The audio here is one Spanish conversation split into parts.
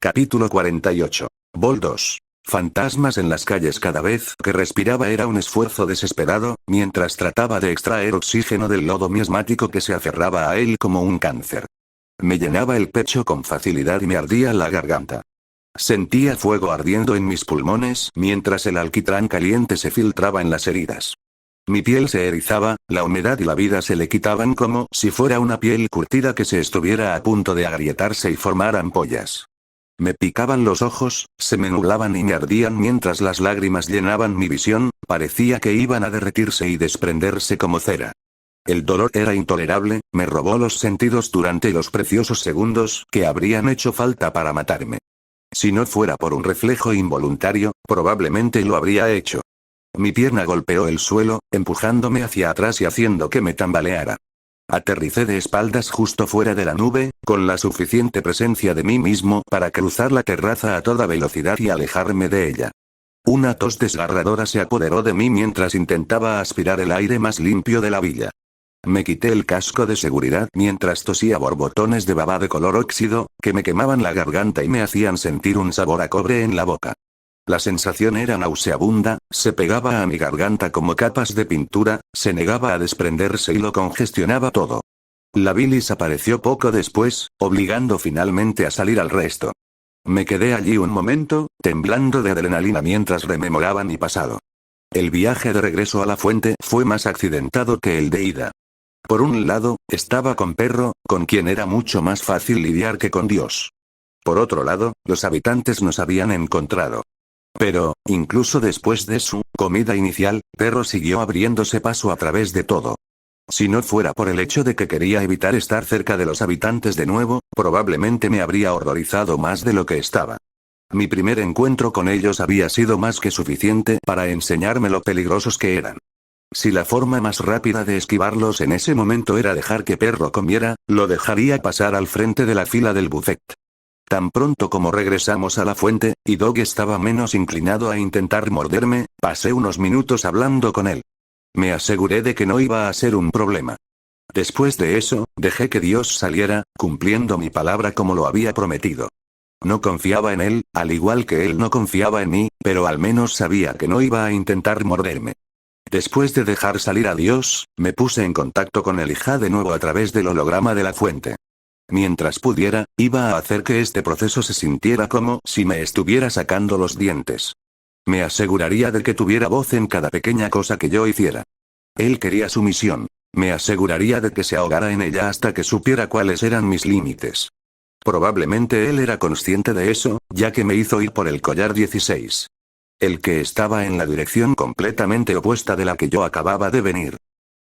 Capítulo 48. Vol 2. Fantasmas en las calles. Cada vez que respiraba era un esfuerzo desesperado, mientras trataba de extraer oxígeno del lodo miasmático que se aferraba a él como un cáncer. Me llenaba el pecho con facilidad y me ardía la garganta. Sentía fuego ardiendo en mis pulmones mientras el alquitrán caliente se filtraba en las heridas. Mi piel se erizaba, la humedad y la vida se le quitaban como si fuera una piel curtida que se estuviera a punto de agrietarse y formar ampollas. Me picaban los ojos, se me nublaban y me ardían mientras las lágrimas llenaban mi visión, parecía que iban a derretirse y desprenderse como cera. El dolor era intolerable, me robó los sentidos durante los preciosos segundos que habrían hecho falta para matarme. Si no fuera por un reflejo involuntario, probablemente lo habría hecho. Mi pierna golpeó el suelo, empujándome hacia atrás y haciendo que me tambaleara. Aterricé de espaldas justo fuera de la nube, con la suficiente presencia de mí mismo para cruzar la terraza a toda velocidad y alejarme de ella. Una tos desgarradora se apoderó de mí mientras intentaba aspirar el aire más limpio de la villa. Me quité el casco de seguridad mientras tosía borbotones de baba de color óxido, que me quemaban la garganta y me hacían sentir un sabor a cobre en la boca. La sensación era nauseabunda, se pegaba a mi garganta como capas de pintura, se negaba a desprenderse y lo congestionaba todo. La bilis apareció poco después, obligando finalmente a salir al resto. Me quedé allí un momento, temblando de adrenalina mientras rememoraba mi pasado. El viaje de regreso a la fuente fue más accidentado que el de ida. Por un lado, estaba con Perro, con quien era mucho más fácil lidiar que con Dios. Por otro lado, los habitantes nos habían encontrado. Pero, incluso después de su comida inicial, Perro siguió abriéndose paso a través de todo. Si no fuera por el hecho de que quería evitar estar cerca de los habitantes de nuevo, probablemente me habría horrorizado más de lo que estaba. Mi primer encuentro con ellos había sido más que suficiente para enseñarme lo peligrosos que eran. Si la forma más rápida de esquivarlos en ese momento era dejar que Perro comiera, lo dejaría pasar al frente de la fila del buffet. Tan pronto como regresamos a la fuente, y Dog estaba menos inclinado a intentar morderme, pasé unos minutos hablando con él. Me aseguré de que no iba a ser un problema. Después de eso, dejé que Dios saliera, cumpliendo mi palabra como lo había prometido. No confiaba en él, al igual que él no confiaba en mí, pero al menos sabía que no iba a intentar morderme. Después de dejar salir a Dios, me puse en contacto con Elijah de nuevo a través del holograma de la fuente. Mientras pudiera, iba a hacer que este proceso se sintiera como si me estuviera sacando los dientes. Me aseguraría de que tuviera voz en cada pequeña cosa que yo hiciera. Él quería su misión. Me aseguraría de que se ahogara en ella hasta que supiera cuáles eran mis límites. Probablemente él era consciente de eso, ya que me hizo ir por el collar 16. El que estaba en la dirección completamente opuesta de la que yo acababa de venir.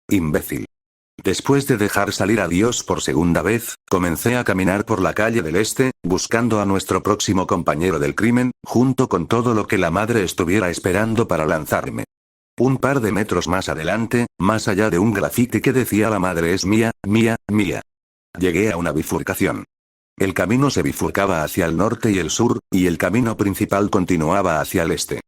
Imbécil. Después de dejar salir a Dios por segunda vez, comencé a caminar por la calle del este, buscando a nuestro próximo compañero del crimen, junto con todo lo que la madre estuviera esperando para lanzarme. Un par de metros más adelante, más allá de un grafiti que decía "La madre es mía, mía, mía". Llegué a una bifurcación. El camino se bifurcaba hacia el norte y el sur, y el camino principal continuaba hacia el este.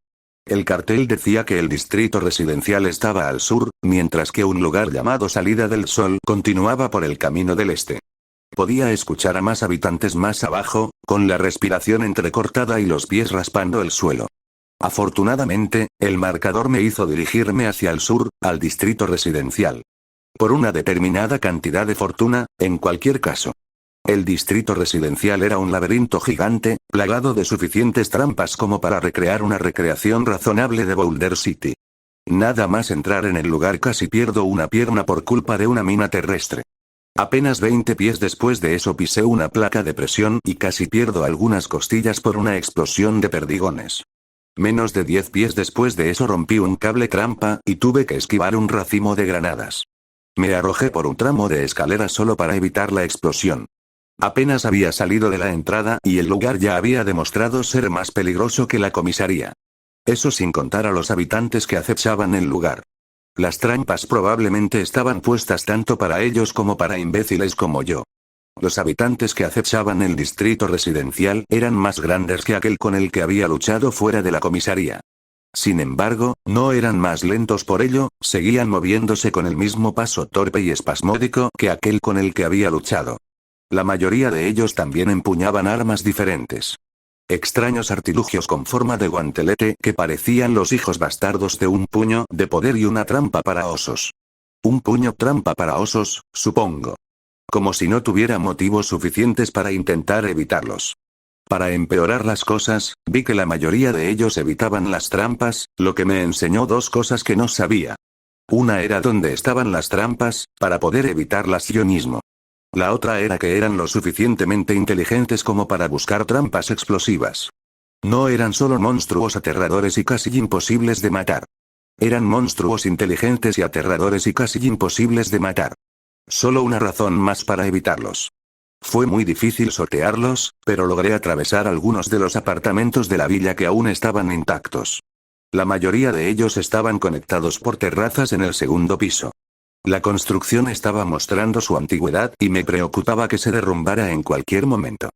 El cartel decía que el distrito residencial estaba al sur, mientras que un lugar llamado Salida del Sol continuaba por el camino del este. Podía escuchar a más habitantes más abajo, con la respiración entrecortada y los pies raspando el suelo. Afortunadamente, el marcador me hizo dirigirme hacia el sur, al distrito residencial. Por una determinada cantidad de fortuna, en cualquier caso. El distrito residencial era un laberinto gigante, plagado de suficientes trampas como para recrear una recreación razonable de Boulder City. Nada más entrar en el lugar casi pierdo una pierna por culpa de una mina terrestre. Apenas 20 pies después de eso pisé una placa de presión y casi pierdo algunas costillas por una explosión de perdigones. Menos de 10 pies después de eso rompí un cable trampa y tuve que esquivar un racimo de granadas. Me arrojé por un tramo de escalera solo para evitar la explosión. Apenas había salido de la entrada y el lugar ya había demostrado ser más peligroso que la comisaría. Eso sin contar a los habitantes que acechaban el lugar. Las trampas probablemente estaban puestas tanto para ellos como para imbéciles como yo. Los habitantes que acechaban el distrito residencial eran más grandes que aquel con el que había luchado fuera de la comisaría. Sin embargo, no eran más lentos por ello, seguían moviéndose con el mismo paso torpe y espasmódico que aquel con el que había luchado. La mayoría de ellos también empuñaban armas diferentes. Extraños artilugios con forma de guantelete que parecían los hijos bastardos de un puño de poder y una trampa para osos. Un puño trampa para osos, supongo. Como si no tuviera motivos suficientes para intentar evitarlos. Para empeorar las cosas, vi que la mayoría de ellos evitaban las trampas, lo que me enseñó dos cosas que no sabía. Una era dónde estaban las trampas, para poder evitarlas yo mismo. La otra era que eran lo suficientemente inteligentes como para buscar trampas explosivas. No eran solo monstruos aterradores y casi imposibles de matar. Eran monstruos inteligentes y aterradores y casi imposibles de matar. Solo una razón más para evitarlos. Fue muy difícil sortearlos, pero logré atravesar algunos de los apartamentos de la villa que aún estaban intactos. La mayoría de ellos estaban conectados por terrazas en el segundo piso. La construcción estaba mostrando su antigüedad y me preocupaba que se derrumbara en cualquier momento.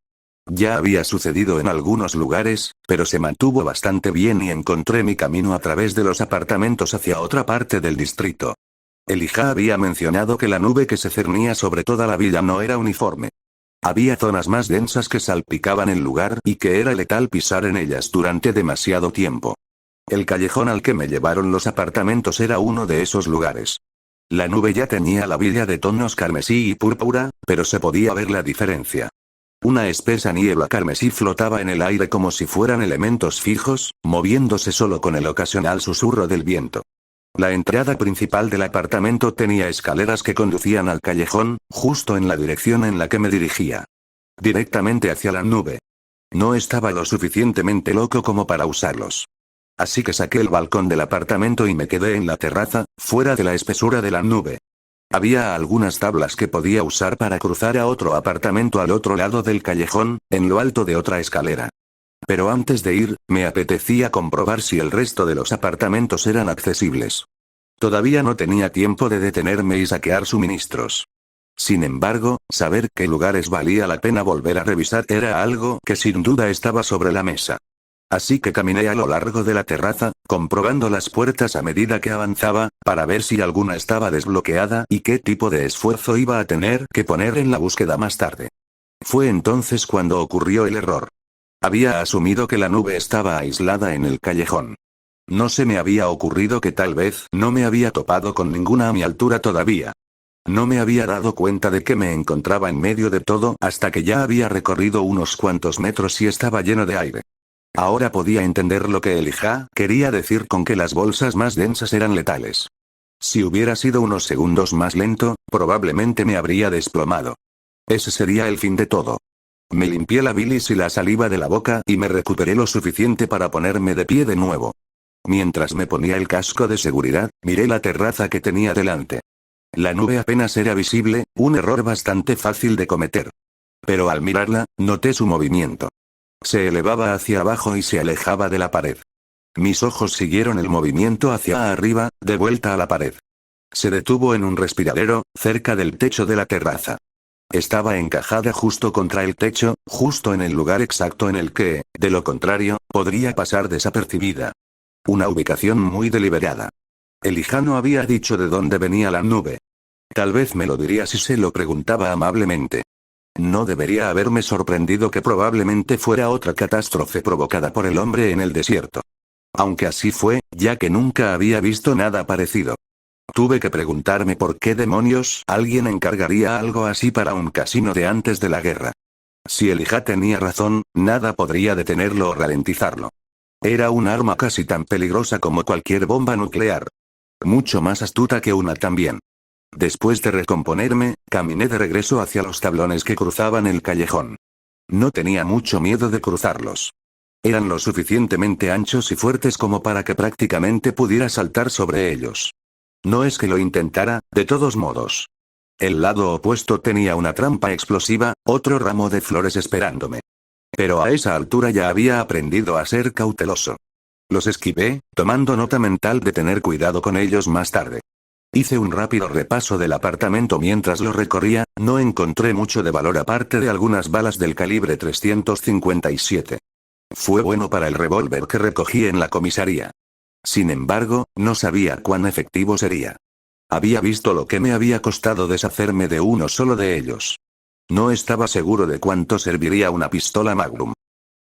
Ya había sucedido en algunos lugares, pero se mantuvo bastante bien y encontré mi camino a través de los apartamentos hacia otra parte del distrito. Elijah había mencionado que la nube que se cernía sobre toda la villa no era uniforme. Había zonas más densas que salpicaban el lugar y que era letal pisar en ellas durante demasiado tiempo. El callejón al que me llevaron los apartamentos era uno de esos lugares. La nube ya tenía la villa de tonos carmesí y púrpura, pero se podía ver la diferencia. Una espesa niebla carmesí flotaba en el aire como si fueran elementos fijos, moviéndose solo con el ocasional susurro del viento. La entrada principal del apartamento tenía escaleras que conducían al callejón, justo en la dirección en la que me dirigía. Directamente hacia la nube. No estaba lo suficientemente loco como para usarlos. Así que saqué el balcón del apartamento y me quedé en la terraza, fuera de la espesura de la nube. Había algunas tablas que podía usar para cruzar a otro apartamento al otro lado del callejón, en lo alto de otra escalera. Pero antes de ir, me apetecía comprobar si el resto de los apartamentos eran accesibles. Todavía no tenía tiempo de detenerme y saquear suministros. Sin embargo, saber qué lugares valía la pena volver a revisar era algo que sin duda estaba sobre la mesa. Así que caminé a lo largo de la terraza, comprobando las puertas a medida que avanzaba, para ver si alguna estaba desbloqueada y qué tipo de esfuerzo iba a tener que poner en la búsqueda más tarde. Fue entonces cuando ocurrió el error. Había asumido que la nube estaba aislada en el callejón. No se me había ocurrido que tal vez no me había topado con ninguna a mi altura todavía. No me había dado cuenta de que me encontraba en medio de todo hasta que ya había recorrido unos cuantos metros y estaba lleno de aire. Ahora podía entender lo que Elijah quería decir con que las bolsas más densas eran letales. Si hubiera sido unos segundos más lento, probablemente me habría desplomado. Ese sería el fin de todo. Me limpié la bilis y la saliva de la boca y me recuperé lo suficiente para ponerme de pie de nuevo. Mientras me ponía el casco de seguridad, miré la terraza que tenía delante. La nube apenas era visible, un error bastante fácil de cometer. Pero al mirarla, noté su movimiento. Se elevaba hacia abajo y se alejaba de la pared. Mis ojos siguieron el movimiento hacia arriba, de vuelta a la pared. Se detuvo en un respiradero, cerca del techo de la terraza. Estaba encajada justo contra el techo, justo en el lugar exacto en el que, de lo contrario, podría pasar desapercibida. Una ubicación muy deliberada. Elijah no había dicho de dónde venía la nube. Tal vez me lo diría si se lo preguntaba amablemente. No debería haberme sorprendido que probablemente fuera otra catástrofe provocada por el hombre en el desierto. Aunque así fue, ya que nunca había visto nada parecido. Tuve que preguntarme por qué demonios alguien encargaría algo así para un casino de antes de la guerra. Si Elijah tenía razón, nada podría detenerlo o ralentizarlo. Era un arma casi tan peligrosa como cualquier bomba nuclear. Mucho más astuta que una también. Después de recomponerme, caminé de regreso hacia los tablones que cruzaban el callejón. No tenía mucho miedo de cruzarlos. Eran lo suficientemente anchos y fuertes como para que prácticamente pudiera saltar sobre ellos. No es que lo intentara, de todos modos. El lado opuesto tenía una trampa explosiva, otro ramo de flores esperándome. Pero a esa altura ya había aprendido a ser cauteloso. Los esquivé, tomando nota mental de tener cuidado con ellos más tarde. Hice un rápido repaso del apartamento mientras lo recorría, no encontré mucho de valor aparte de algunas balas del calibre 357. Fue bueno para el revólver que recogí en la comisaría. Sin embargo, no sabía cuán efectivo sería. Había visto lo que me había costado deshacerme de uno solo de ellos. No estaba seguro de cuánto serviría una pistola Magnum.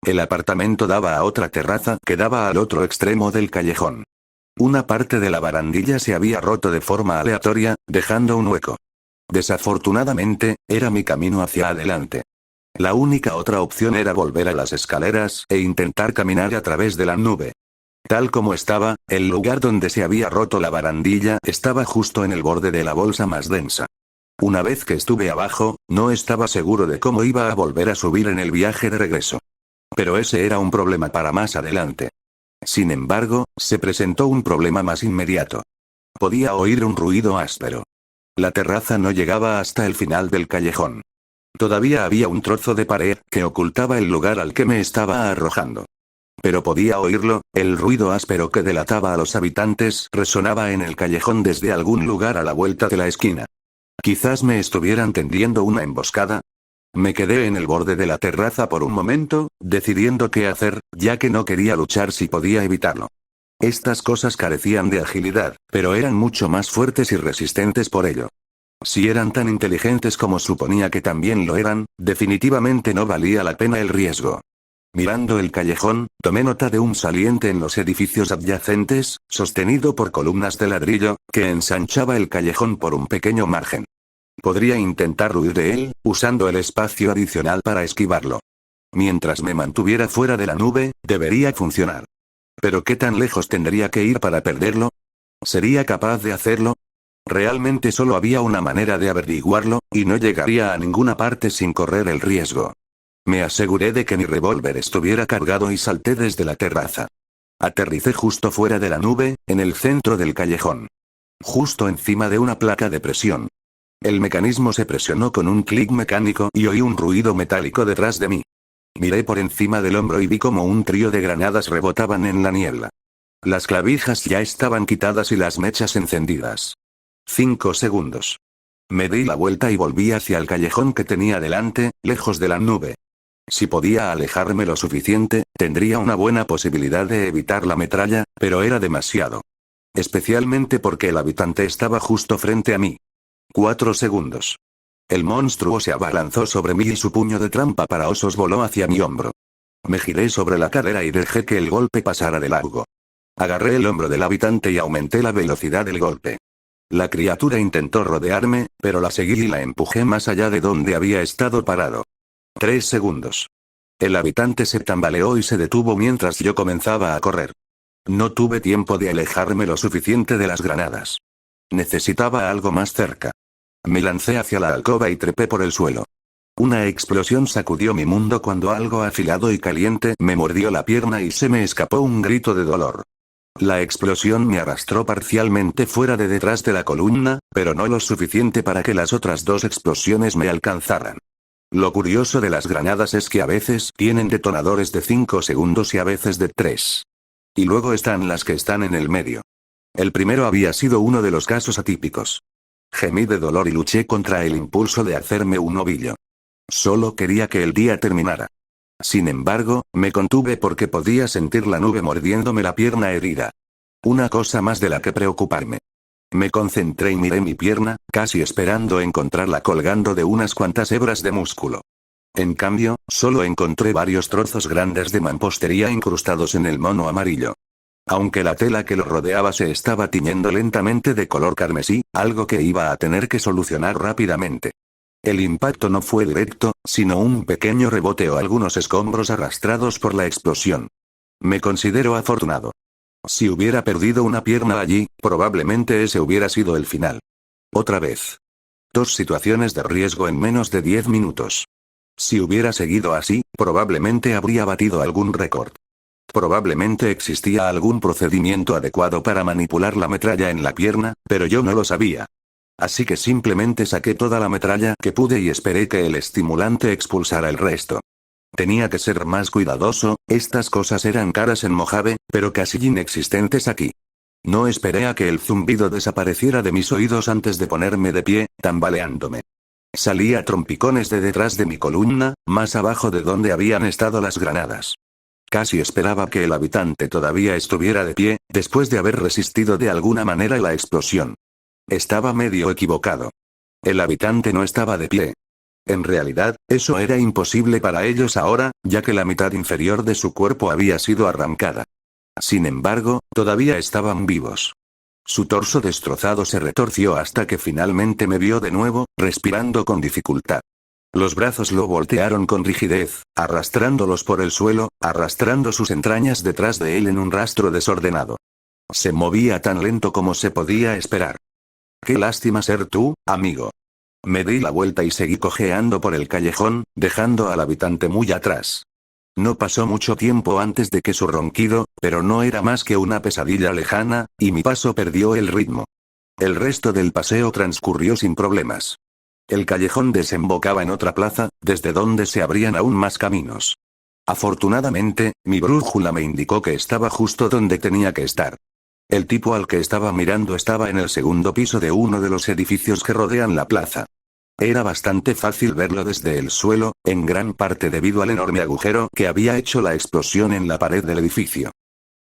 El apartamento daba a otra terraza que daba al otro extremo del callejón. Una parte de la barandilla se había roto de forma aleatoria, dejando un hueco. Desafortunadamente, era mi camino hacia adelante. La única otra opción era volver a las escaleras e intentar caminar a través de la nube. Tal como estaba, el lugar donde se había roto la barandilla estaba justo en el borde de la bolsa más densa. Una vez que estuve abajo, no estaba seguro de cómo iba a volver a subir en el viaje de regreso. Pero ese era un problema para más adelante. Sin embargo, se presentó un problema más inmediato. Podía oír un ruido áspero. La terraza no llegaba hasta el final del callejón. Todavía había un trozo de pared que ocultaba el lugar al que me estaba arrojando. Pero podía oírlo, el ruido áspero que delataba a los habitantes resonaba en el callejón desde algún lugar a la vuelta de la esquina. Quizás me estuvieran tendiendo una emboscada. Me quedé en el borde de la terraza por un momento, decidiendo qué hacer, ya que no quería luchar si podía evitarlo. Estas cosas carecían de agilidad, pero eran mucho más fuertes y resistentes por ello. Si eran tan inteligentes como suponía que también lo eran, definitivamente no valía la pena el riesgo. Mirando el callejón, tomé nota de un saliente en los edificios adyacentes, sostenido por columnas de ladrillo, que ensanchaba el callejón por un pequeño margen. Podría intentar huir de él, usando el espacio adicional para esquivarlo. Mientras me mantuviera fuera de la nube, debería funcionar. ¿Pero qué tan lejos tendría que ir para perderlo? ¿Sería capaz de hacerlo? Realmente solo había una manera de averiguarlo, y no llegaría a ninguna parte sin correr el riesgo. Me aseguré de que mi revólver estuviera cargado y salté desde la terraza. Aterricé justo fuera de la nube, en el centro del callejón. Justo encima de una placa de presión. El mecanismo se presionó con un clic mecánico y oí un ruido metálico detrás de mí. Miré por encima del hombro y vi como un trío de granadas rebotaban en la niebla. Las clavijas ya estaban quitadas y las mechas encendidas. 5 segundos. Me di la vuelta y volví hacia el callejón que tenía delante, lejos de la nube. Si podía alejarme lo suficiente, tendría una buena posibilidad de evitar la metralla, pero era demasiado. Especialmente porque el habitante estaba justo frente a mí. 4 segundos. El monstruo se abalanzó sobre mí y su puño de trampa para osos voló hacia mi hombro. Me giré sobre la cadera y dejé que el golpe pasara de largo. Agarré el hombro del habitante y aumenté la velocidad del golpe. La criatura intentó rodearme, pero la seguí y la empujé más allá de donde había estado parado. 3 segundos. El habitante se tambaleó y se detuvo mientras yo comenzaba a correr. No tuve tiempo de alejarme lo suficiente de las granadas. Necesitaba algo más cerca. Me lancé hacia la alcoba y trepé por el suelo. Una explosión sacudió mi mundo cuando algo afilado y caliente me mordió la pierna y se me escapó un grito de dolor. La explosión me arrastró parcialmente fuera de detrás de la columna, pero no lo suficiente para que las otras 2 explosiones me alcanzaran. Lo curioso de las granadas es que a veces tienen detonadores de 5 segundos y a veces de 3. Y luego están las que están en el medio. El primero había sido uno de los casos atípicos. Gemí de dolor y luché contra el impulso de hacerme un ovillo. Solo quería que el día terminara. Sin embargo, me contuve porque podía sentir la nube mordiéndome la pierna herida. Una cosa más de la que preocuparme. Me concentré y miré mi pierna, casi esperando encontrarla colgando de unas cuantas hebras de músculo. En cambio, solo encontré varios trozos grandes de mampostería incrustados en el mono amarillo. Aunque la tela que lo rodeaba se estaba tiñendo lentamente de color carmesí, algo que iba a tener que solucionar rápidamente. El impacto no fue directo, sino un pequeño rebote o algunos escombros arrastrados por la explosión. Me considero afortunado. Si hubiera perdido una pierna allí, probablemente ese hubiera sido el final. Otra vez. 2 situaciones de riesgo en menos de 10 minutos. Si hubiera seguido así, probablemente habría batido algún récord. Probablemente existía algún procedimiento adecuado para manipular la metralla en la pierna, pero yo no lo sabía. Así que simplemente saqué toda la metralla que pude y esperé que el estimulante expulsara el resto. Tenía que ser más cuidadoso, estas cosas eran caras en Mojave, pero casi inexistentes aquí. No esperé a que el zumbido desapareciera de mis oídos antes de ponerme de pie, tambaleándome. Salí a trompicones de detrás de mi columna, más abajo de donde habían estado las granadas. Casi esperaba que el habitante todavía estuviera de pie, después de haber resistido de alguna manera la explosión. Estaba medio equivocado. El habitante no estaba de pie. En realidad, eso era imposible para ellos ahora, ya que la mitad inferior de su cuerpo había sido arrancada. Sin embargo, todavía estaban vivos. Su torso destrozado se retorció hasta que finalmente me vio de nuevo, respirando con dificultad. Los brazos lo voltearon con rigidez, arrastrándolos por el suelo, arrastrando sus entrañas detrás de él en un rastro desordenado. Se movía tan lento como se podía esperar. Qué lástima ser tú, amigo. Me di la vuelta y seguí cojeando por el callejón, dejando al habitante muy atrás. No pasó mucho tiempo antes de que su ronquido, pero no era más que una pesadilla lejana, y mi paso perdió el ritmo. El resto del paseo transcurrió sin problemas. El callejón desembocaba en otra plaza, desde donde se abrían aún más caminos. Afortunadamente, mi brújula me indicó que estaba justo donde tenía que estar. El tipo al que estaba mirando estaba en el segundo piso de uno de los edificios que rodean la plaza. Era bastante fácil verlo desde el suelo, en gran parte debido al enorme agujero que había hecho la explosión en la pared del edificio.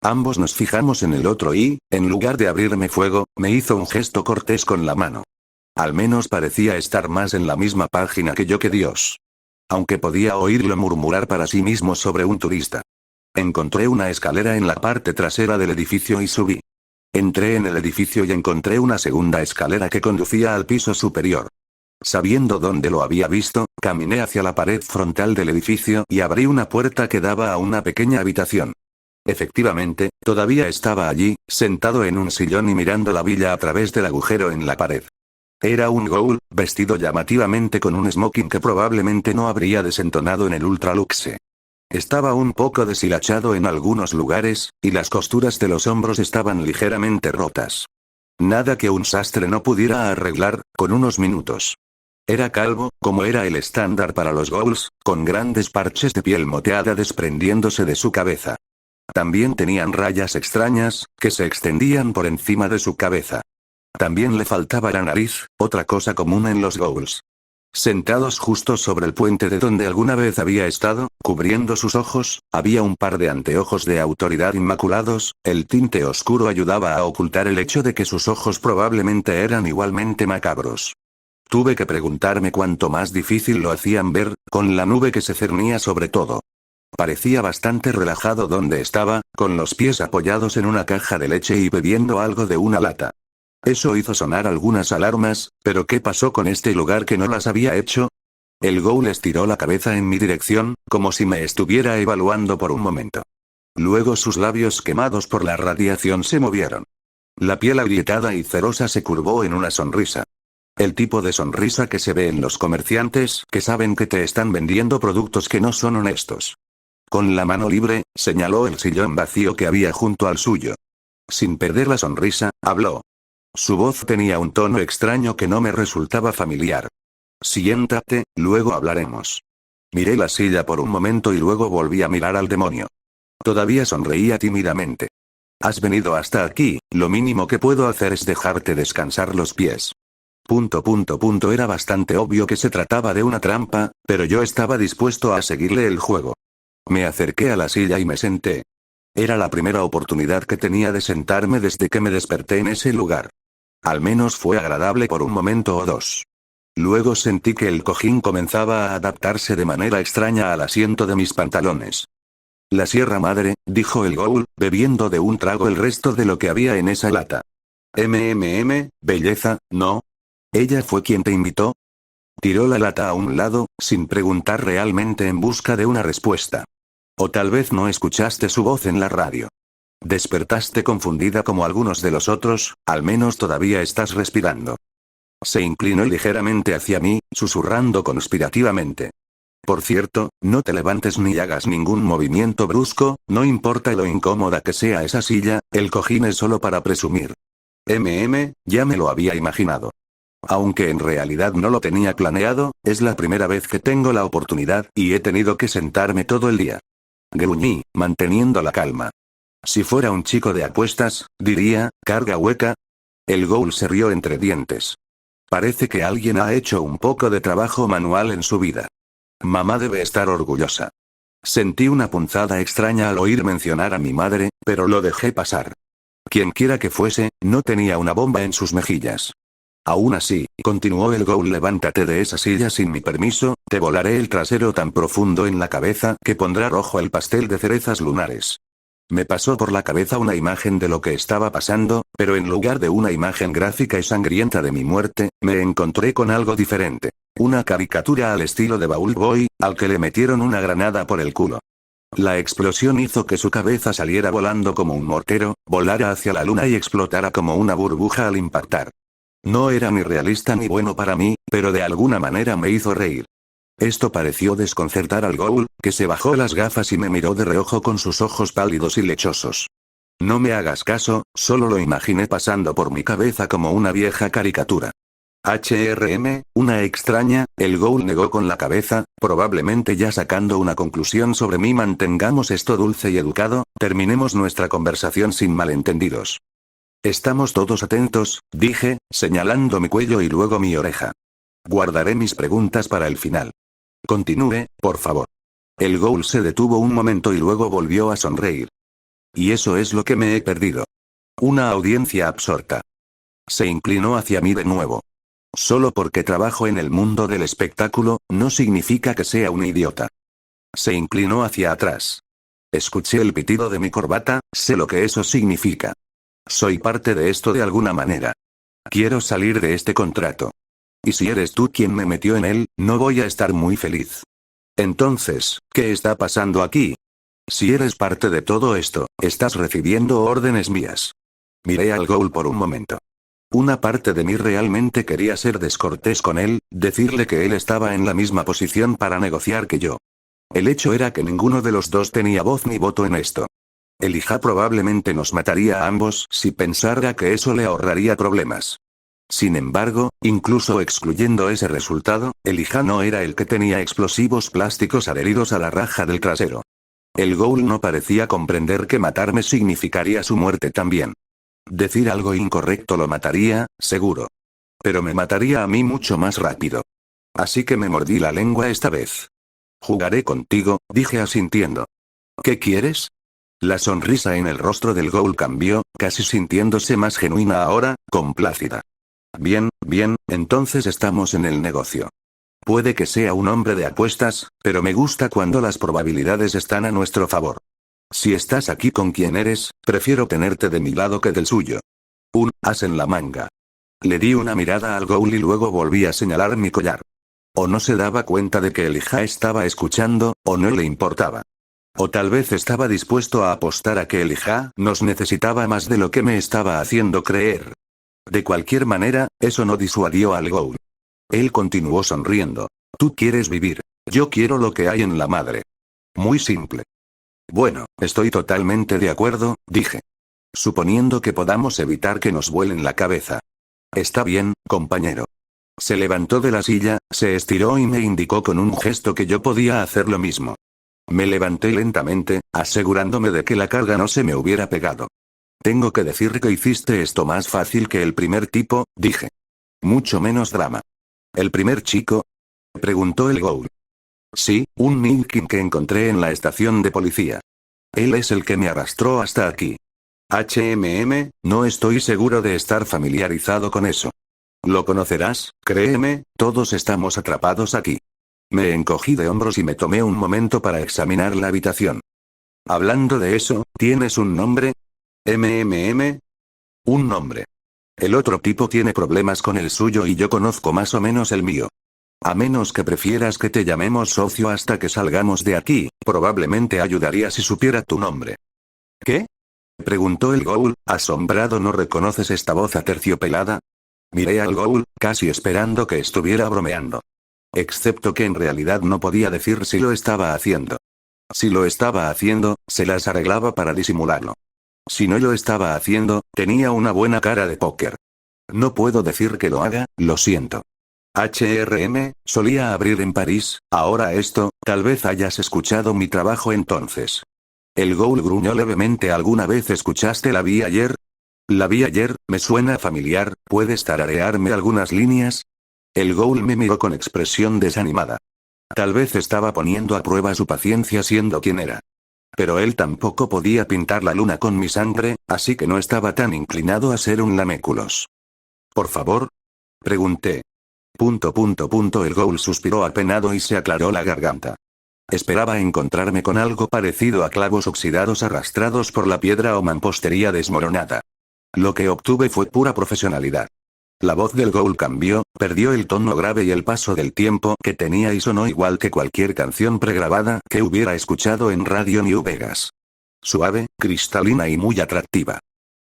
Ambos nos fijamos en el otro y, en lugar de abrirme fuego, me hizo un gesto cortés con la mano. Al menos parecía estar más en la misma página que yo que Dios. Aunque podía oírlo murmurar para sí mismo sobre un turista. Encontré una escalera en la parte trasera del edificio y subí. Entré en el edificio y encontré una segunda escalera que conducía al piso superior. Sabiendo dónde lo había visto, caminé hacia la pared frontal del edificio y abrí una puerta que daba a una pequeña habitación. Efectivamente, todavía estaba allí, sentado en un sillón y mirando la villa a través del agujero en la pared. Era un ghoul, vestido llamativamente con un smoking que probablemente no habría desentonado en el ultraluxe. Estaba un poco deshilachado en algunos lugares, y las costuras de los hombros estaban ligeramente rotas. Nada que un sastre no pudiera arreglar, con unos minutos. Era calvo, como era el estándar para los ghouls, con grandes parches de piel moteada desprendiéndose de su cabeza. También tenían rayas extrañas, que se extendían por encima de su cabeza. También le faltaba la nariz, otra cosa común en los ghouls. Sentados justo sobre el puente de donde alguna vez había estado, cubriendo sus ojos, había un par de anteojos de autoridad inmaculados, el tinte oscuro ayudaba a ocultar el hecho de que sus ojos probablemente eran igualmente macabros. Tuve que preguntarme cuánto más difícil lo hacían ver, con la nube que se cernía sobre todo. Parecía bastante relajado donde estaba, con los pies apoyados en una caja de leche y bebiendo algo de una lata. Eso hizo sonar algunas alarmas, pero ¿qué pasó con este lugar que no las había hecho? El ghoul estiró la cabeza en mi dirección, como si me estuviera evaluando por un momento. Luego sus labios quemados por la radiación se movieron. La piel agrietada y cerosa se curvó en una sonrisa. El tipo de sonrisa que se ve en los comerciantes que saben que te están vendiendo productos que no son honestos. Con la mano libre, señaló el sillón vacío que había junto al suyo. Sin perder la sonrisa, habló. Su voz tenía un tono extraño que no me resultaba familiar. Siéntate, luego hablaremos. Miré la silla por un momento y luego volví a mirar al demonio. Todavía sonreía tímidamente. Has venido hasta aquí, lo mínimo que puedo hacer es dejarte descansar los pies. Era bastante obvio que se trataba de una trampa, pero yo estaba dispuesto a seguirle el juego. Me acerqué a la silla y me senté. Era la primera oportunidad que tenía de sentarme desde que me desperté en ese lugar. Al menos fue agradable por un momento o dos. Luego sentí que el cojín comenzaba a adaptarse de manera extraña al asiento de mis pantalones. La Sierra Madre, dijo el ghoul, bebiendo de un trago el resto de lo que había en esa lata. Belleza, ¿no? ¿Ella fue quien te invitó? Tiró la lata a un lado, sin preguntar realmente en busca de una respuesta. O tal vez no escuchaste su voz en la radio. Despertaste confundida como algunos de los otros, al menos todavía estás respirando. Se inclinó ligeramente hacia mí, susurrando conspirativamente. Por cierto, no te levantes ni hagas ningún movimiento brusco, no importa lo incómoda que sea esa silla, el cojín es solo para presumir. Ya me lo había imaginado. Aunque en realidad no lo tenía planeado, es la primera vez que tengo la oportunidad y he tenido que sentarme todo el día. Gruñí, manteniendo la calma. Si fuera un chico de apuestas, diría, carga hueca. El ghoul se rió entre dientes. Parece que alguien ha hecho un poco de trabajo manual en su vida. Mamá debe estar orgullosa. Sentí una punzada extraña al oír mencionar a mi madre, pero lo dejé pasar. Quienquiera que fuese, no tenía una bomba en sus mejillas. Aún así, continuó el Ghoul, levántate de esa silla sin mi permiso, te volaré el trasero tan profundo en la cabeza que pondrá rojo el pastel de cerezas lunares. Me pasó por la cabeza una imagen de lo que estaba pasando, pero en lugar de una imagen gráfica y sangrienta de mi muerte, me encontré con algo diferente. Una caricatura al estilo de Ball Boy, al que le metieron una granada por el culo. La explosión hizo que su cabeza saliera volando como un mortero, volara hacia la luna y explotara como una burbuja al impactar. No era ni realista ni bueno para mí, pero de alguna manera me hizo reír. Esto pareció desconcertar al Ghoul, que se bajó las gafas y me miró de reojo con sus ojos pálidos y lechosos. No me hagas caso, solo lo imaginé pasando por mi cabeza como una vieja caricatura. Una extraña, el Ghoul negó con la cabeza, probablemente ya sacando una conclusión sobre mí. Mantengamos esto dulce y educado, terminemos nuestra conversación sin malentendidos. Estamos todos atentos, dije, señalando mi cuello y luego mi oreja. Guardaré mis preguntas para el final. Continúe, por favor. El Ghoul se detuvo un momento y luego volvió a sonreír. Y eso es lo que me he perdido. Una audiencia absorta. Se inclinó hacia mí de nuevo. Solo porque trabajo en el mundo del espectáculo, no significa que sea un idiota. Se inclinó hacia atrás. Escuché el pitido de mi corbata, sé lo que eso significa. Soy parte de esto de alguna manera. Quiero salir de este contrato. Y si eres tú quien me metió en él, no voy a estar muy feliz. Entonces, ¿qué está pasando aquí? Si eres parte de todo esto, estás recibiendo órdenes mías. Miré al Ghoul por un momento. Una parte de mí realmente quería ser descortés con él, decirle que él estaba en la misma posición para negociar que yo. El hecho era que ninguno de los dos tenía voz ni voto en esto. Elijah probablemente nos mataría a ambos si pensara que eso le ahorraría problemas. Sin embargo, incluso excluyendo ese resultado, Elijah no era el que tenía explosivos plásticos adheridos a la raja del trasero. El Ghoul no parecía comprender que matarme significaría su muerte también. Decir algo incorrecto lo mataría, seguro. Pero me mataría a mí mucho más rápido. Así que me mordí la lengua esta vez. Jugaré contigo, dije asintiendo. ¿Qué quieres? La sonrisa en el rostro del Ghoul cambió, casi sintiéndose más genuina ahora, complácida. Bien, entonces estamos en el negocio. Puede que sea un hombre de apuestas, pero me gusta cuando las probabilidades están a nuestro favor. Si estás aquí con quien eres, prefiero tenerte de mi lado que del suyo. Un as en la manga. Le di una mirada al Ghoul y luego volví a señalar mi collar. O no se daba cuenta de que Elijah estaba escuchando, o no le importaba. O tal vez estaba dispuesto a apostar a que Elijah nos necesitaba más de lo que me estaba haciendo creer. De cualquier manera, eso no disuadió al Ghoul. Él continuó sonriendo. Tú quieres vivir. Yo quiero lo que hay en la madre. Muy simple. Bueno, estoy totalmente de acuerdo, dije. Suponiendo que podamos evitar que nos vuelen la cabeza. Está bien, compañero. Se levantó de la silla, se estiró y me indicó con un gesto que yo podía hacer lo mismo. Me levanté lentamente, asegurándome de que la carga no se me hubiera pegado. Tengo que decir que hiciste esto más fácil que el primer tipo, dije. Mucho menos drama. ¿El primer chico? Preguntó el Ghoul. Sí, un Ninkin que encontré en la estación de policía. Él es el que me arrastró hasta aquí. No estoy seguro de estar familiarizado con eso. Lo conocerás, créeme, todos estamos atrapados aquí. Me encogí de hombros y me tomé un momento para examinar la habitación. Hablando de eso, ¿tienes un nombre? Un nombre. El otro tipo tiene problemas con el suyo y yo conozco más o menos el mío. A menos que prefieras que te llamemos socio hasta que salgamos de aquí, probablemente ayudaría si supiera tu nombre. ¿Qué? Preguntó el Ghoul, asombrado. ¿No reconoces esta voz aterciopelada? Miré al Ghoul, casi esperando que estuviera bromeando. Excepto que en realidad no podía decir si lo estaba haciendo. Si lo estaba haciendo, se las arreglaba para disimularlo. Si no lo estaba haciendo, tenía una buena cara de póker. No puedo decir que lo haga, lo siento. Solía abrir en París, ahora esto, tal vez hayas escuchado mi trabajo entonces. El Ghoul gruñó levemente. ¿Alguna vez escuchaste La vi ayer? La vi ayer, me suena familiar, ¿puedes tararearme algunas líneas? El Ghoul me miró con expresión desanimada. Tal vez estaba poniendo a prueba su paciencia siendo quien era. Pero él tampoco podía pintar la luna con mi sangre, así que no estaba tan inclinado a ser un laméculos. Por favor. Pregunté. El Ghoul suspiró apenado y se aclaró la garganta. Esperaba encontrarme con algo parecido a clavos oxidados arrastrados por la piedra o mampostería desmoronada. Lo que obtuve fue pura profesionalidad. La voz del Ghoul cambió, perdió el tono grave y el paso del tiempo que tenía y sonó igual que cualquier canción pregrabada que hubiera escuchado en Radio New Vegas. Suave, cristalina y muy atractiva.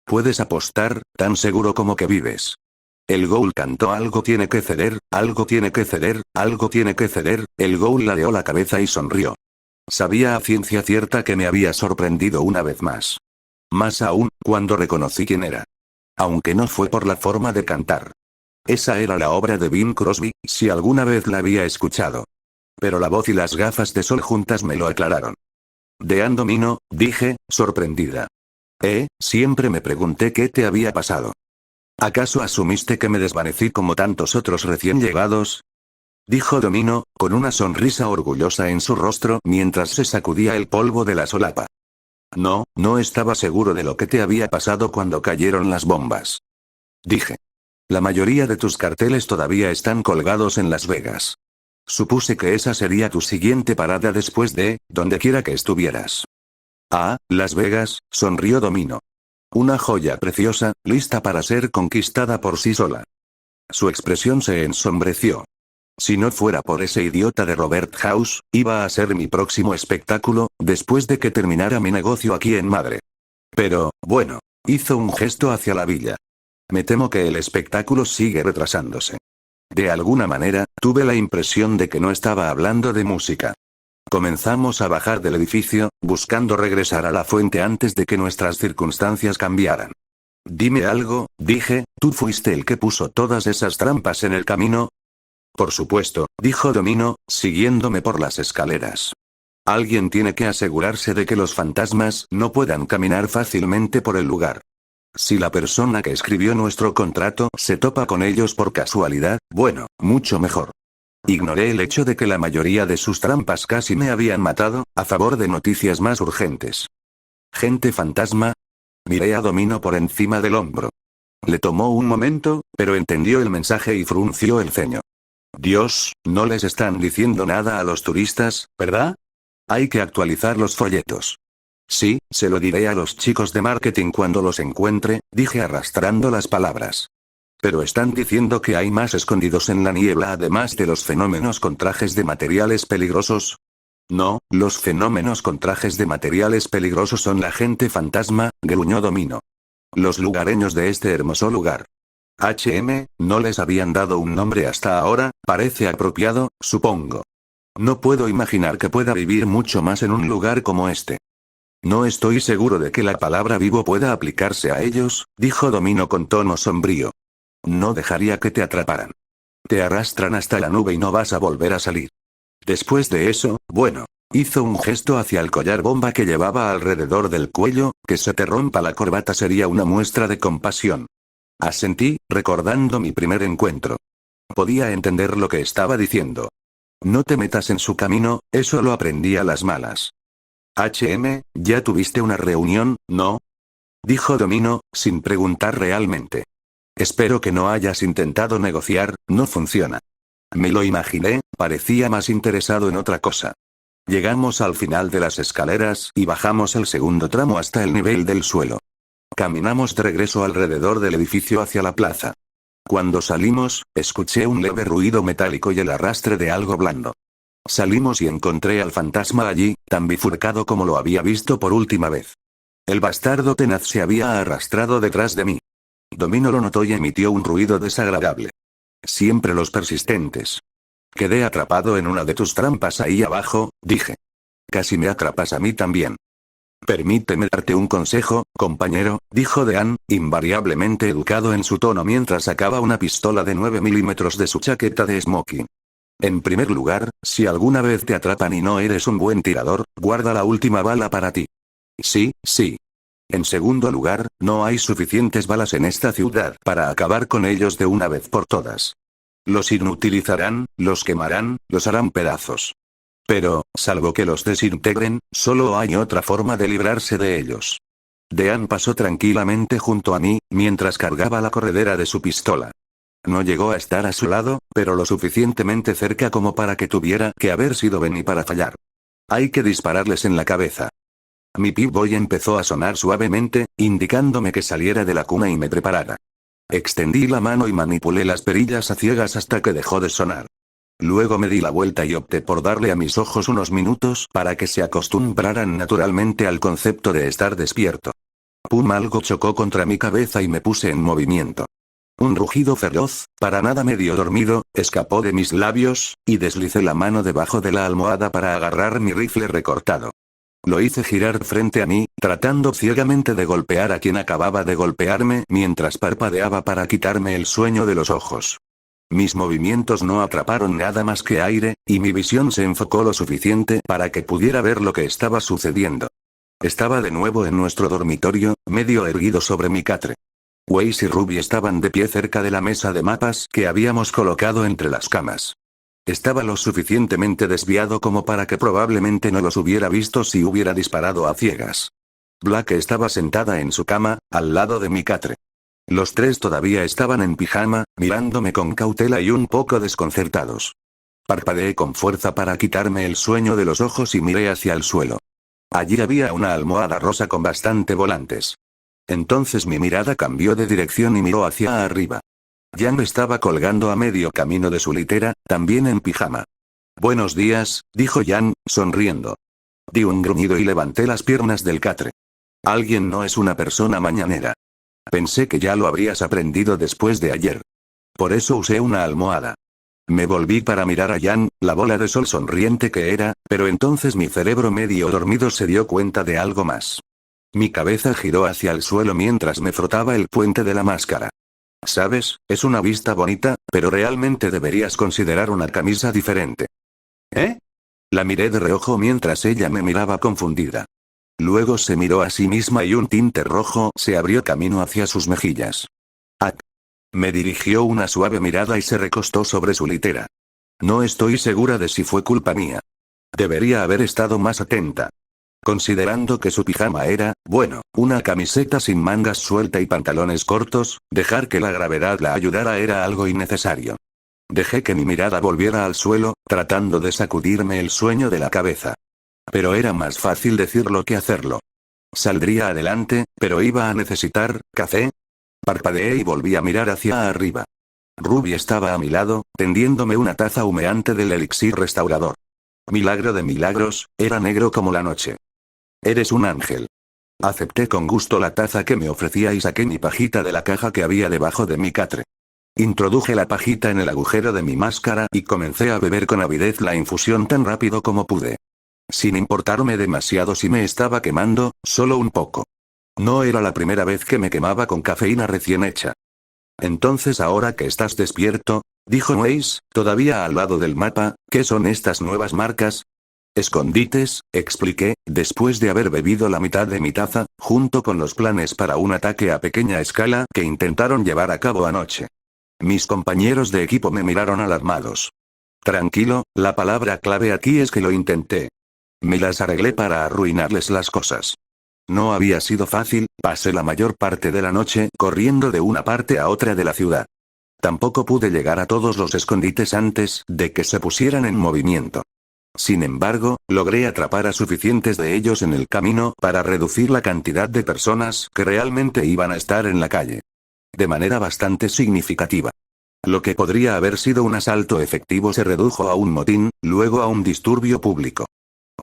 Puedes apostar, tan seguro como que vives. El Ghoul cantó: algo tiene que ceder, algo tiene que ceder, algo tiene que ceder. El Ghoul ladeó la cabeza y sonrió. Sabía a ciencia cierta que me había sorprendido una vez más. Más aún, cuando reconocí quién era. Aunque no fue por la forma de cantar. Esa era la obra de Bing Crosby, si alguna vez la había escuchado. Pero la voz y las gafas de sol juntas me lo aclararon. Dean Domino, dije, sorprendida. Siempre me pregunté qué te había pasado. ¿Acaso asumiste que me desvanecí como tantos otros recién llegados? Dijo Domino, con una sonrisa orgullosa en su rostro mientras se sacudía el polvo de la solapa. No, no estaba seguro de lo que te había pasado cuando cayeron las bombas. Dije. La mayoría de tus carteles todavía están colgados en Las Vegas. Supuse que esa sería tu siguiente parada después de, donde quiera que estuvieras. Ah, Las Vegas, sonrió Domino. Una joya preciosa, lista para ser conquistada por sí sola. Su expresión se ensombreció. Si no fuera por ese idiota de Robert House, iba a ser mi próximo espectáculo, después de que terminara mi negocio aquí en Madre. Pero, bueno, hizo un gesto hacia la villa. Me temo que el espectáculo sigue retrasándose. De alguna manera, tuve la impresión de que no estaba hablando de música. Comenzamos a bajar del edificio, buscando regresar a la fuente antes de que nuestras circunstancias cambiaran. Dime algo, dije, ¿tú fuiste el que puso todas esas trampas en el camino? Por supuesto, dijo Domino, siguiéndome por las escaleras. Alguien tiene que asegurarse de que los fantasmas no puedan caminar fácilmente por el lugar. Si la persona que escribió nuestro contrato se topa con ellos por casualidad, bueno, mucho mejor. Ignoré el hecho de que la mayoría de sus trampas casi me habían matado, a favor de noticias más urgentes. ¿Gente fantasma? Miré a Domino por encima del hombro. Le tomó un momento, pero entendió el mensaje y frunció el ceño. Dios, no les están diciendo nada a los turistas, ¿verdad? Hay que actualizar los folletos. Sí, se lo diré a los chicos de marketing cuando los encuentre, dije arrastrando las palabras. Pero están diciendo que hay más escondidos en la niebla además de los fenómenos con trajes de materiales peligrosos. No, los fenómenos con trajes de materiales peligrosos son la gente fantasma, gruñó Domino. Los lugareños de este hermoso lugar. No les habían dado un nombre hasta ahora, parece apropiado, supongo. No puedo imaginar que pueda vivir mucho más en un lugar como este. No estoy seguro de que la palabra vivo pueda aplicarse a ellos, dijo Domino con tono sombrío. No dejaría que te atraparan. Te arrastran hasta la nube y no vas a volver a salir. Después de eso, bueno, hizo un gesto hacia el collar bomba que llevaba alrededor del cuello, que se te rompa la corbata sería una muestra de compasión. Asentí, recordando mi primer encuentro. Podía entender lo que estaba diciendo. No te metas en su camino, eso lo aprendí a las malas. Ya tuviste una reunión, ¿no? Dijo Domino, sin preguntar realmente. Espero que no hayas intentado negociar, no funciona. Me lo imaginé, parecía más interesado en otra cosa. Llegamos al final de las escaleras y bajamos el segundo tramo hasta el nivel del suelo. Caminamos de regreso alrededor del edificio hacia la plaza. Cuando salimos, escuché un leve ruido metálico y el arrastre de algo blando. Salimos y encontré al fantasma allí, tan bifurcado como lo había visto por última vez. El bastardo tenaz se había arrastrado detrás de mí. Domino lo notó y emitió un ruido desagradable. Siempre los persistentes. Quedé atrapado en una de tus trampas ahí abajo, dije. Casi me atrapas a mí también. Permíteme darte un consejo, compañero, dijo Dean, invariablemente educado en su tono mientras sacaba una pistola de 9 milímetros de su chaqueta de smoking. En primer lugar, si alguna vez te atrapan y no eres un buen tirador, guarda la última bala para ti. Sí, sí. En segundo lugar, no hay suficientes balas en esta ciudad para acabar con ellos de una vez por todas. Los inutilizarán, los quemarán, los harán pedazos. Pero, salvo que los desintegren, solo hay otra forma de librarse de ellos. Dean pasó tranquilamente junto a mí, mientras cargaba la corredera de su pistola. No llegó a estar a su lado, pero lo suficientemente cerca como para que tuviera que haber sido Benny para fallar. Hay que dispararles en la cabeza. Mi Pip-Boy empezó a sonar suavemente, indicándome que saliera de la cuna y me preparara. Extendí la mano y manipulé las perillas a ciegas hasta que dejó de sonar. Luego me di la vuelta y opté por darle a mis ojos unos minutos para que se acostumbraran naturalmente al concepto de estar despierto. Pum, algo chocó contra mi cabeza y me puse en movimiento. Un rugido feroz, para nada medio dormido, escapó de mis labios, y deslicé la mano debajo de la almohada para agarrar mi rifle recortado. Lo hice girar frente a mí, tratando ciegamente de golpear a quien acababa de golpearme mientras parpadeaba para quitarme el sueño de los ojos. Mis movimientos no atraparon nada más que aire, y mi visión se enfocó lo suficiente para que pudiera ver lo que estaba sucediendo. Estaba de nuevo en nuestro dormitorio, medio erguido sobre mi catre. Weiss y Ruby estaban de pie cerca de la mesa de mapas que habíamos colocado entre las camas. Estaba lo suficientemente desviado como para que probablemente no los hubiera visto si hubiera disparado a ciegas. Black estaba sentada en su cama, al lado de mi catre. Los tres todavía estaban en pijama, mirándome con cautela y un poco desconcertados. Parpadeé con fuerza para quitarme el sueño de los ojos y miré hacia el suelo. Allí había una almohada rosa con bastante volantes. Entonces mi mirada cambió de dirección y miró hacia arriba. Jan estaba colgando a medio camino de su litera, también en pijama. «Buenos días», dijo Jan, sonriendo. Di un gruñido y levanté las piernas del catre. Alguien no es una persona mañanera. Pensé que ya lo habrías aprendido después de ayer. Por eso usé una almohada. Me volví para mirar a Jan, la bola de sol sonriente que era, pero entonces mi cerebro medio dormido se dio cuenta de algo más. Mi cabeza giró hacia el suelo mientras me frotaba el puente de la máscara. ¿Sabes? Es una vista bonita, pero realmente deberías considerar una camisa diferente. ¿Eh? La miré de reojo mientras ella me miraba confundida. Luego se miró a sí misma y un tinte rojo se abrió camino hacia sus mejillas. «Ah». Me dirigió una suave mirada y se recostó sobre su litera. No estoy segura de si fue culpa mía. Debería haber estado más atenta. Considerando que su pijama era, bueno, una camiseta sin mangas suelta y pantalones cortos, dejar que la gravedad la ayudara era algo innecesario. Dejé que mi mirada volviera al suelo, tratando de sacudirme el sueño de la cabeza. Pero era más fácil decirlo que hacerlo. Saldría adelante, pero iba a necesitar café. Parpadeé y volví a mirar hacia arriba. Ruby estaba a mi lado, tendiéndome una taza humeante del elixir restaurador. Milagro de milagros, era negro como la noche. Eres un ángel. Acepté con gusto la taza que me ofrecía y saqué mi pajita de la caja que había debajo de mi catre. Introduje la pajita en el agujero de mi máscara y comencé a beber con avidez la infusión tan rápido como pude. Sin importarme demasiado si me estaba quemando, solo un poco. No era la primera vez que me quemaba con cafeína recién hecha. Entonces ahora que estás despierto, dijo Weiss, todavía al lado del mapa, ¿qué son estas nuevas marcas? Escondites, expliqué, después de haber bebido la mitad de mi taza, junto con los planes para un ataque a pequeña escala que intentaron llevar a cabo anoche. Mis compañeros de equipo me miraron alarmados. Tranquilo, la palabra clave aquí es que lo intenté. Me las arreglé para arruinarles las cosas. No había sido fácil, pasé la mayor parte de la noche corriendo de una parte a otra de la ciudad. Tampoco pude llegar a todos los escondites antes de que se pusieran en movimiento. Sin embargo, logré atrapar a suficientes de ellos en el camino para reducir la cantidad de personas que realmente iban a estar en la calle. De manera bastante significativa. Lo que podría haber sido un asalto efectivo se redujo a un motín, luego a un disturbio público.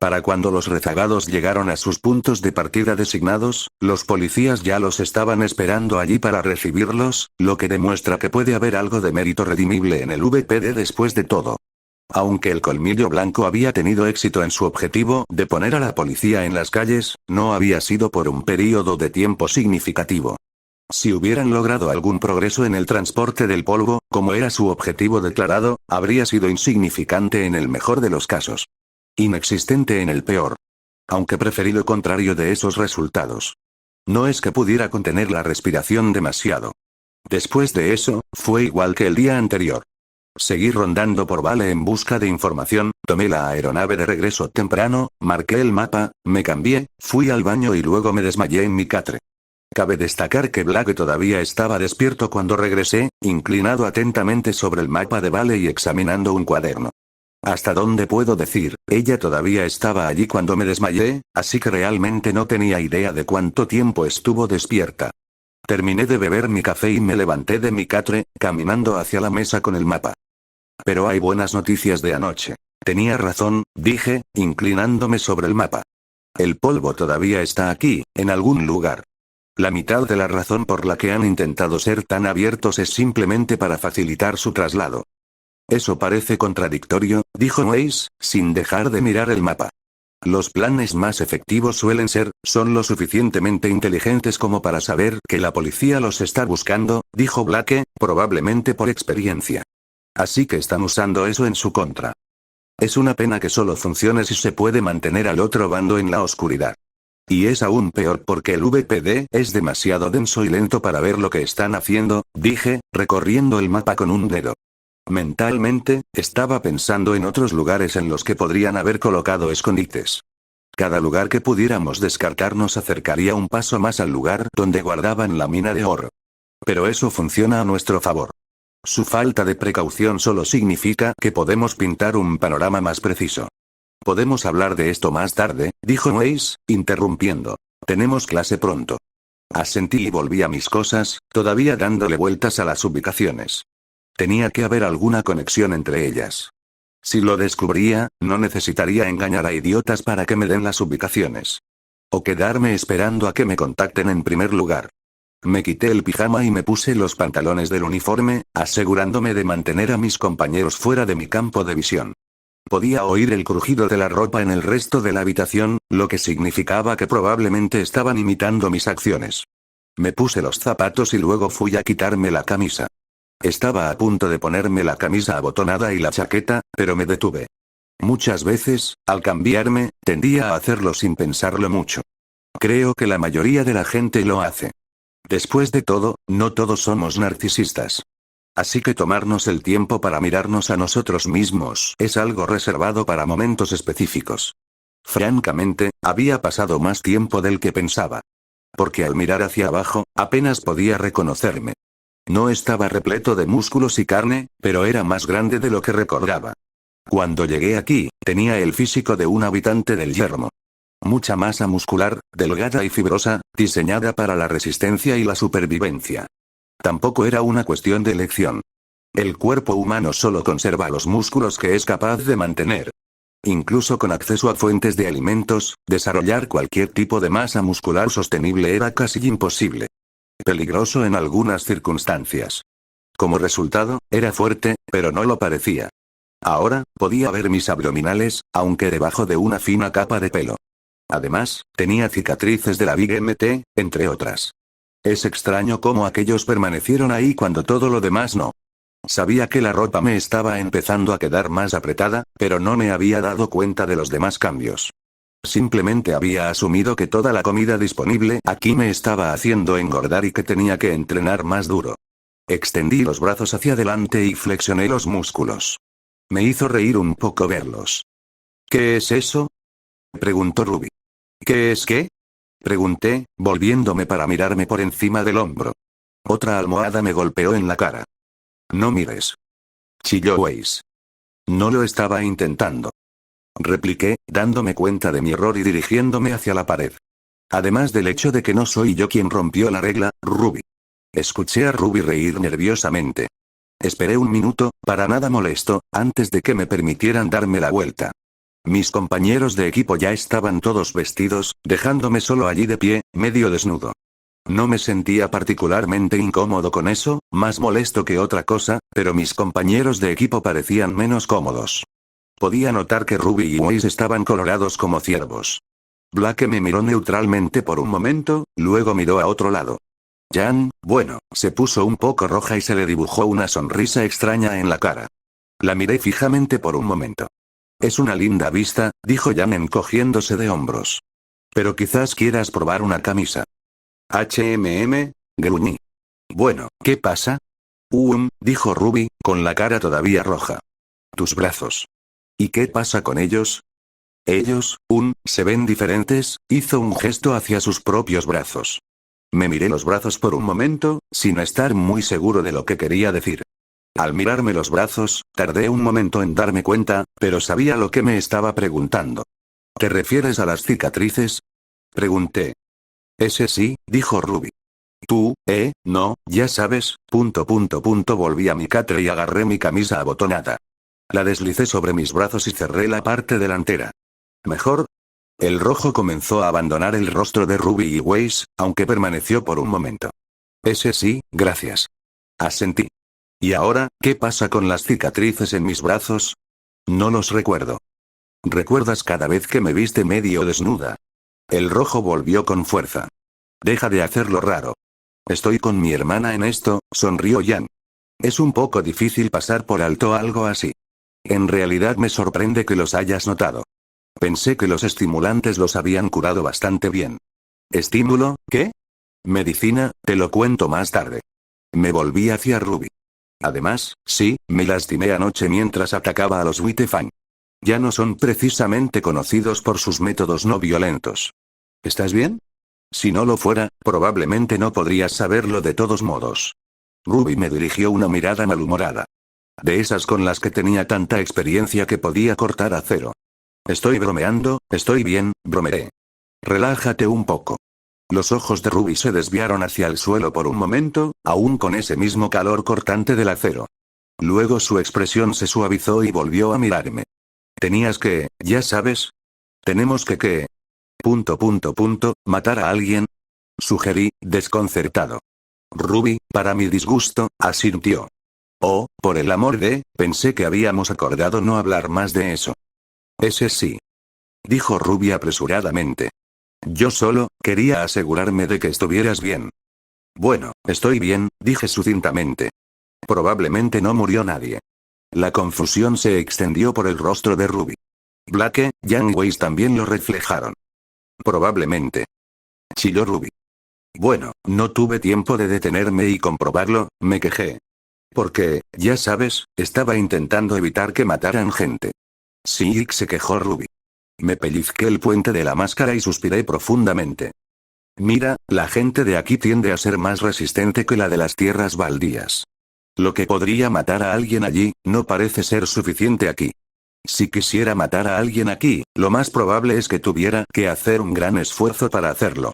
Para cuando los rezagados llegaron a sus puntos de partida designados, los policías ya los estaban esperando allí para recibirlos, lo que demuestra que puede haber algo de mérito redimible en el VPD después de todo. Aunque el colmillo blanco había tenido éxito en su objetivo de poner a la policía en las calles, no había sido por un período de tiempo significativo. Si hubieran logrado algún progreso en el transporte del polvo, como era su objetivo declarado, habría sido insignificante en el mejor de los casos. Inexistente en el peor. Aunque preferí lo contrario de esos resultados. No es que pudiera contener la respiración demasiado. Después de eso, fue igual que el día anterior. Seguí rondando por Vale en busca de información, tomé la aeronave de regreso temprano, marqué el mapa, me cambié, fui al baño y luego me desmayé en mi catre. Cabe destacar que Blake todavía estaba despierto cuando regresé, inclinado atentamente sobre el mapa de Vale y examinando un cuaderno. Hasta donde puedo decir, ella todavía estaba allí cuando me desmayé, así que realmente no tenía idea de cuánto tiempo estuvo despierta. Terminé de beber mi café y me levanté de mi catre, caminando hacia la mesa con el mapa. Pero hay buenas noticias de anoche. Tenía razón, dije, inclinándome sobre el mapa. El polvo todavía está aquí, en algún lugar. La mitad de la razón por la que han intentado ser tan abiertos es simplemente para facilitar su traslado. Eso parece contradictorio, dijo Weiss, sin dejar de mirar el mapa. Los planes más efectivos son lo suficientemente inteligentes como para saber que la policía los está buscando, dijo Blake, probablemente por experiencia. Así que están usando eso en su contra. Es una pena que solo funcione si se puede mantener al otro bando en la oscuridad. Y es aún peor porque el VPD es demasiado denso y lento para ver lo que están haciendo, dije, recorriendo el mapa con un dedo. Mentalmente, estaba pensando en otros lugares en los que podrían haber colocado escondites. Cada lugar que pudiéramos descartar nos acercaría un paso más al lugar donde guardaban la mina de oro. Pero eso funciona a nuestro favor. Su falta de precaución solo significa que podemos pintar un panorama más preciso. Podemos hablar de esto más tarde, dijo Weiss, interrumpiendo. Tenemos clase pronto. Asentí y volví a mis cosas, todavía dándole vueltas a las ubicaciones. Tenía que haber alguna conexión entre ellas. Si lo descubría, no necesitaría engañar a idiotas para que me den las ubicaciones. O quedarme esperando a que me contacten en primer lugar. Me quité el pijama y me puse los pantalones del uniforme, asegurándome de mantener a mis compañeros fuera de mi campo de visión. Podía oír el crujido de la ropa en el resto de la habitación, lo que significaba que probablemente estaban imitando mis acciones. Me puse los zapatos y luego fui a quitarme la camisa. Estaba a punto de ponerme la camisa abotonada y la chaqueta, pero me detuve. Muchas veces, al cambiarme, tendía a hacerlo sin pensarlo mucho. Creo que la mayoría de la gente lo hace. Después de todo, no todos somos narcisistas. Así que tomarnos el tiempo para mirarnos a nosotros mismos es algo reservado para momentos específicos. Francamente, había pasado más tiempo del que pensaba. Porque al mirar hacia abajo, apenas podía reconocerme. No estaba repleto de músculos y carne, pero era más grande de lo que recordaba. Cuando llegué aquí, tenía el físico de un habitante del yermo. Mucha masa muscular, delgada y fibrosa, diseñada para la resistencia y la supervivencia. Tampoco era una cuestión de elección. El cuerpo humano solo conserva los músculos que es capaz de mantener. Incluso con acceso a fuentes de alimentos, desarrollar cualquier tipo de masa muscular sostenible era casi imposible. Peligroso en algunas circunstancias. Como resultado, era fuerte, pero no lo parecía. Ahora, podía ver mis abdominales, aunque debajo de una fina capa de pelo. Además, tenía cicatrices de la Big MT, entre otras. Es extraño cómo aquellos permanecieron ahí cuando todo lo demás no. Sabía que la ropa me estaba empezando a quedar más apretada, pero no me había dado cuenta de los demás cambios. Simplemente había asumido que toda la comida disponible aquí me estaba haciendo engordar y que tenía que entrenar más duro. Extendí los brazos hacia adelante y flexioné los músculos. Me hizo reír un poco verlos. ¿Qué es eso?, preguntó Ruby. ¿Qué es qué?, pregunté, volviéndome para mirarme por encima del hombro. Otra almohada me golpeó en la cara. No mires, chilló Weiss. No lo estaba intentando, repliqué, dándome cuenta de mi error y dirigiéndome hacia la pared. Además del hecho de que no soy yo quien rompió la regla, Ruby. Escuché a Ruby reír nerviosamente. Esperé un minuto, para nada molesto, antes de que me permitieran darme la vuelta. Mis compañeros de equipo ya estaban todos vestidos, dejándome solo allí de pie, medio desnudo. No me sentía particularmente incómodo con eso, más molesto que otra cosa, pero mis compañeros de equipo parecían menos cómodos. Podía notar que Ruby y Weiss estaban colorados como ciervos. Blake me miró neutralmente por un momento, luego miró a otro lado. Jan, bueno, se puso un poco roja y se le dibujó una sonrisa extraña en la cara. La miré fijamente por un momento. Es una linda vista, dijo Jan encogiéndose de hombros. Pero quizás quieras probar una camisa. Gruñí. Bueno, ¿qué pasa? Dijo Ruby, con la cara todavía roja. Tus brazos. ¿Y qué pasa con ellos? Ellos, se ven diferentes, hizo un gesto hacia sus propios brazos. Me miré los brazos por un momento, sin estar muy seguro de lo que quería decir. Al mirarme los brazos, tardé un momento en darme cuenta, pero sabía lo que me estaba preguntando. ¿Te refieres a las cicatrices? Pregunté. Ese sí, dijo Ruby. Tú, no, ya sabes, ... Volví a mi catre y agarré mi camisa abotonada. La deslicé sobre mis brazos y cerré la parte delantera. ¿Mejor? El rojo comenzó a abandonar el rostro de Ruby y Weiss, aunque permaneció por un momento. Ese sí, gracias. Asentí. ¿Y ahora, qué pasa con las cicatrices en mis brazos? No los recuerdo. ¿Recuerdas cada vez que me viste medio desnuda? El rojo volvió con fuerza. Deja de hacerlo raro. Estoy con mi hermana en esto, sonrió Yang. Es un poco difícil pasar por alto algo así. En realidad me sorprende que los hayas notado. Pensé que los estimulantes los habían curado bastante bien. ¿Estímulo, qué? Medicina, te lo cuento más tarde. Me volví hacia Ruby. Además, sí, me lastimé anoche mientras atacaba a los Whitefang. Ya no son precisamente conocidos por sus métodos no violentos. ¿Estás bien? Si no lo fuera, probablemente no podrías saberlo de todos modos. Ruby me dirigió una mirada malhumorada. De esas con las que tenía tanta experiencia que podía cortar acero. Estoy bromeando, estoy bien, bromeé. Relájate un poco. Los ojos de Ruby se desviaron hacia el suelo por un momento, aún con ese mismo calor cortante del acero. Luego su expresión se suavizó y volvió a mirarme. Tenías que, ya sabes. Tenemos que... ¿Matar a alguien? Sugerí, desconcertado. Ruby, para mi disgusto, asintió. Oh, por el amor de, pensé que habíamos acordado no hablar más de eso. Ese sí. Dijo Ruby apresuradamente. Yo solo, quería asegurarme de que estuvieras bien. Bueno, estoy bien, dije sucintamente. Probablemente no murió nadie. La confusión se extendió por el rostro de Ruby. Blake, Yang y Weiss también lo reflejaron. Probablemente. Chilló Ruby. Bueno, no tuve tiempo de detenerme y comprobarlo, me quejé. Porque, ya sabes, estaba intentando evitar que mataran gente. Sí, se quejó Ruby. Me pellizqué el puente de la máscara y suspiré profundamente. Mira, la gente de aquí tiende a ser más resistente que la de las tierras baldías. Lo que podría matar a alguien allí, no parece ser suficiente aquí. Si quisiera matar a alguien aquí, lo más probable es que tuviera que hacer un gran esfuerzo para hacerlo.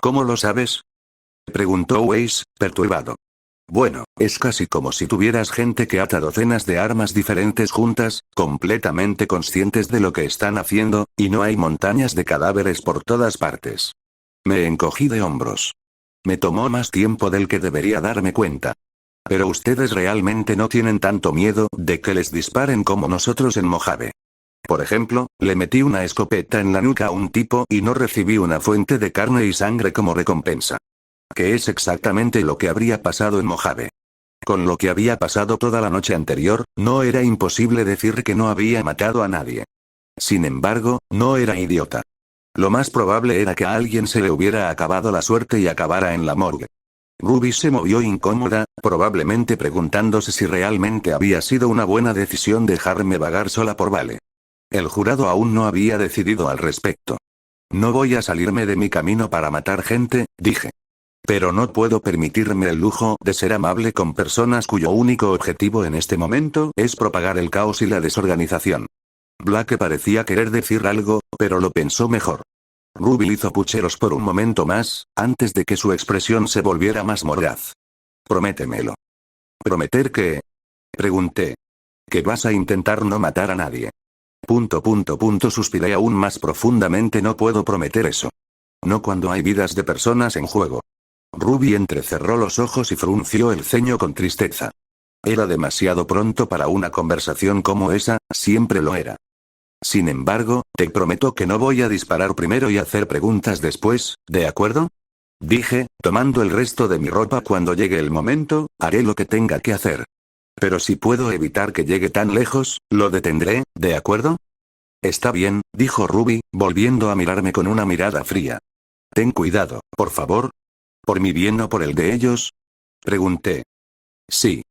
¿Cómo lo sabes? Preguntó Weiss, perturbado. Bueno, es casi como si tuvieras gente que ata docenas de armas diferentes juntas, completamente conscientes de lo que están haciendo, y no hay montañas de cadáveres por todas partes. Me encogí de hombros. Me tomó más tiempo del que debería darme cuenta. Pero ustedes realmente no tienen tanto miedo de que les disparen como nosotros en Mojave. Por ejemplo, le metí una escopeta en la nuca a un tipo y no recibí una fuente de carne y sangre como recompensa. Que es exactamente lo que habría pasado en Mojave. Con lo que había pasado toda la noche anterior, no era imposible decir que no había matado a nadie. Sin embargo, no era idiota. Lo más probable era que a alguien se le hubiera acabado la suerte y acabara en la morgue. Ruby se movió incómoda, probablemente preguntándose si realmente había sido una buena decisión dejarme vagar sola por Vale. El jurado aún no había decidido al respecto. No voy a salirme de mi camino para matar gente, dije. Pero no puedo permitirme el lujo de ser amable con personas cuyo único objetivo en este momento es propagar el caos y la desorganización. Blake parecía querer decir algo, pero lo pensó mejor. Ruby hizo pucheros por un momento más, antes de que su expresión se volviera más mordaz. Prométemelo. ¿Prometer qué? Pregunté. Que vas a intentar no matar a nadie. Suspiré aún más profundamente. No puedo prometer eso. No cuando hay vidas de personas en juego. Ruby entrecerró los ojos y frunció el ceño con tristeza. Era demasiado pronto para una conversación como esa, siempre lo era. Sin embargo, te prometo que no voy a disparar primero y hacer preguntas después, ¿de acuerdo? Dije, tomando el resto de mi ropa. Cuando llegue el momento, haré lo que tenga que hacer. Pero si puedo evitar que llegue tan lejos, lo detendré, ¿de acuerdo? Está bien, dijo Ruby, volviendo a mirarme con una mirada fría. Ten cuidado, por favor. ¿Por mi bien o por el de ellos? Pregunté. Sí.